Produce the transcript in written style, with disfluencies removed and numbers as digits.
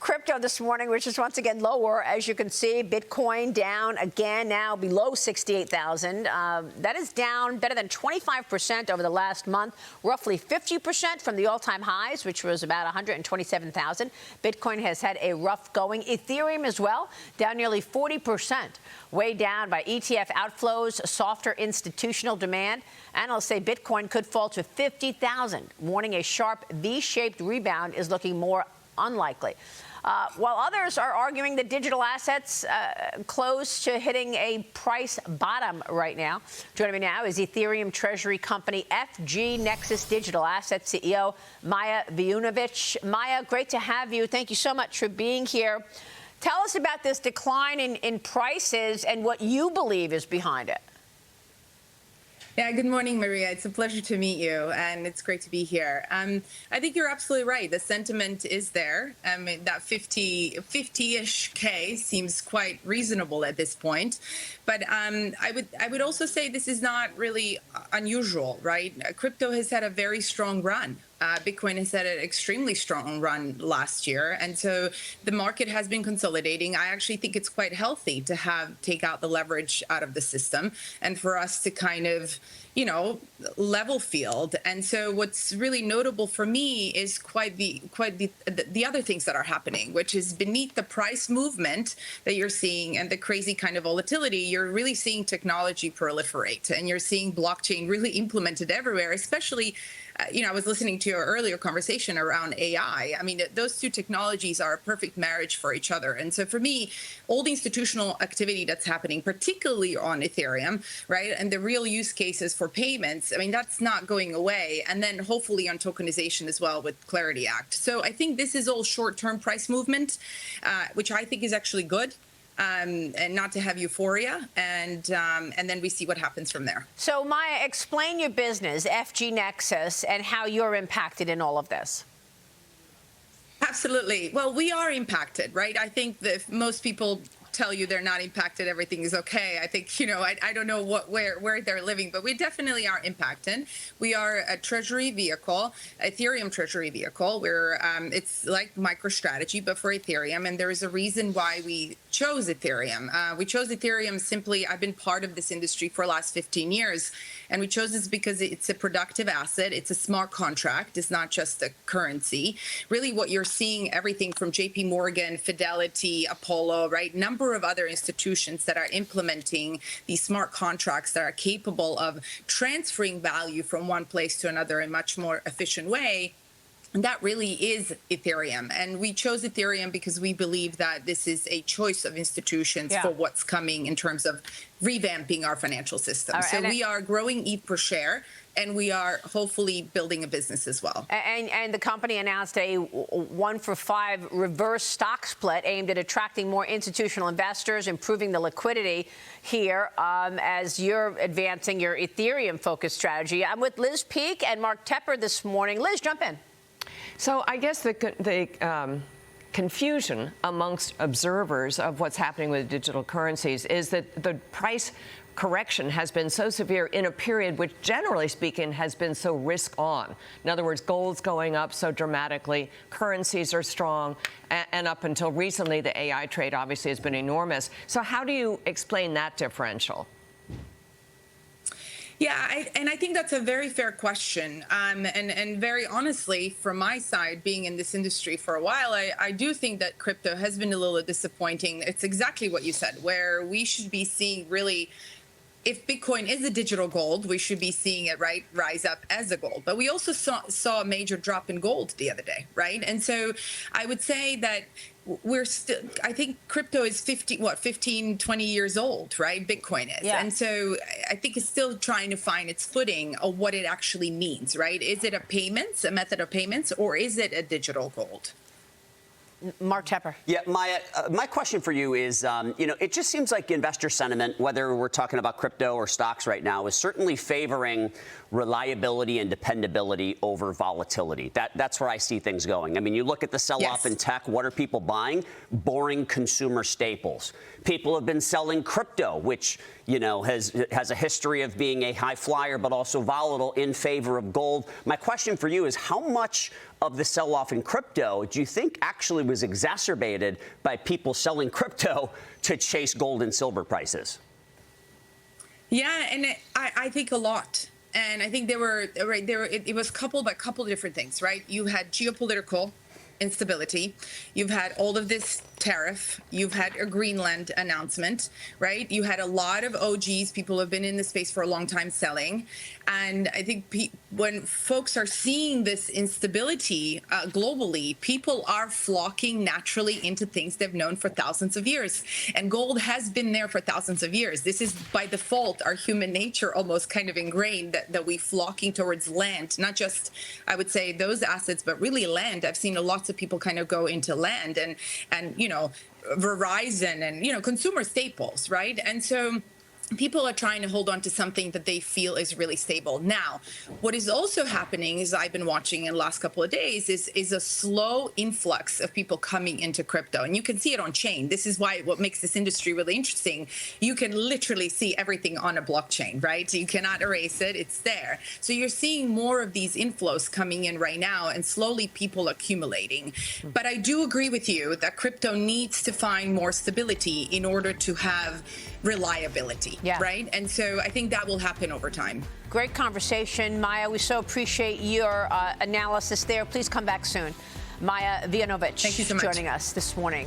crypto this morning, which is once again lower. As you can see, Bitcoin down again, now below 68,000. That is down better than 25% over the last month, roughly 50% from the all-time highs, which was about 127,000. Bitcoin has had a rough going. Ethereum as well, down nearly 40%, weighed down by ETF outflows, softer institutional demand. Analysts say Bitcoin could fall to 50,000, warning a sharp V-shaped rebound is looking more unlikely. While others are arguing that digital assets close to hitting a price bottom right now. Joining me now is Ethereum treasury company FG Nexus Digital Assets CEO Maja Vujinovic. Maja, great to have you. Thank you so much for being here. Tell us about this decline in prices and what you believe is behind it. Yeah, good morning, Maria. It's a pleasure to meet you, and it's great to be here. I think you're absolutely right. The sentiment is there. That 50-ish K seems quite reasonable at this point. But I would also say this is not really unusual, right? Crypto has had a very strong run. Bitcoin has had an extremely strong run last year. And so the market has been consolidating. I actually think it's quite healthy to take out the leverage out of the system and for us to kind of, level field. And so what's really notable for me is quite the other things that are happening, which is beneath the price movement that you're seeing and the crazy kind of volatility, you're really seeing technology proliferate and you're seeing blockchain really implemented everywhere, especially I was listening to your earlier conversation around AI. I mean, those two technologies are a perfect marriage for each other. And so for me, all the institutional activity that's happening, particularly on Ethereum, right, and the real use cases for payments, I mean, that's not going away. And then hopefully on tokenization as well with Clarity Act. So I think this is all short-term price movement, which I think is actually good. And not to have euphoria, and then we see what happens from there. So, Maja, explain your business, FG Nexus, and how you're impacted in all of this. Absolutely. Well, we are impacted, right? I think that if most people tell you they're not impacted, everything is okay. I think, I don't know where they're living, but we definitely are impacted. We are a treasury vehicle, Ethereum treasury vehicle, where it's like MicroStrategy, but for Ethereum. And there is a reason why we chose Ethereum. We chose Ethereum simply, I've been part of this industry for the last 15 years. And we chose this because it's a productive asset. It's a smart contract. It's not just a currency. Really what you're seeing, everything from JP Morgan, Fidelity, Apollo, right? Number of other institutions that are implementing these smart contracts that are capable of transferring value from one place to another in a much more efficient way. And that really is Ethereum. And we chose Ethereum because we believe that this is a choice of institutions for what's coming in terms of revamping our financial system. Right, so we are growing ETH per share, and we are hopefully building a business as well. And the company announced a 1-for-5 reverse stock split aimed at attracting more institutional investors, improving the liquidity here as you're advancing your Ethereum-focused strategy. I'm with Liz Peek and Mark Tepper this morning. Liz, jump in. So I guess the confusion amongst observers of what's happening with digital currencies is that the price correction has been so severe in a period which, generally speaking, has been so risk-on. In other words, gold's going up so dramatically, currencies are strong, and up until recently, the AI trade obviously has been enormous. So how do you explain that differential? Yeah, and I think that's a very fair question. And very honestly, from my side, being in this industry for a while, I do think that crypto has been a little disappointing. It's exactly what you said, where we should be seeing really, if Bitcoin is a digital gold, we should be seeing it rise up as a gold. But we also saw a major drop in gold the other day, right? And so I would say that we're still, I think crypto is 15, 20 years old, right? Bitcoin is. Yeah. And so I think it's still trying to find its footing of what it actually means, right? Is it a method of payments, or is it a digital gold? Mark Tepper. Yeah, Maja, my question for you is, it just seems like investor sentiment, whether we're talking about crypto or stocks right now, is certainly favoring reliability and dependability over volatility. That's where I see things going. I mean, you look at the sell-off in tech. What are people buying? Boring consumer staples. People have been selling crypto, which, has a history of being a high flyer, but also volatile, in favor of gold. My question for you is, how much of the sell-off in crypto, do you think actually was exacerbated by people selling crypto to chase gold and silver prices? Yeah, and I think a lot. And I think it was coupled by a couple of different things, right? You had geopolitical instability. You've had all of this tariff. You've had a Greenland announcement, right? You had a lot of OGs, people who have been in the space for a long time selling. And I think when folks are seeing this instability globally, people are flocking naturally into things they've known for thousands of years. And gold has been there for thousands of years. This is by default our human nature almost kind of ingrained that we flocking towards land, not just, I would say, those assets, but really land. I've seen lots of people kind of go into land and you know, Verizon and, you know, consumer staples, right? And so people are trying to hold on to something that they feel is really stable. Now, what is also happening is I've been watching in the last couple of days is a slow influx of people coming into crypto. And you can see it on chain. This is why what makes this industry really interesting. You can literally see everything on a blockchain, right? You cannot erase it. It's there. So you're seeing more of these inflows coming in right now and slowly people accumulating. But I do agree with you that crypto needs to find more stability in order to have reliability, right? And so I think that will happen over time. Great conversation, Maja. We so appreciate your analysis there. Please come back soon. Maja Vujinovic Thank you so much. Joining us this morning.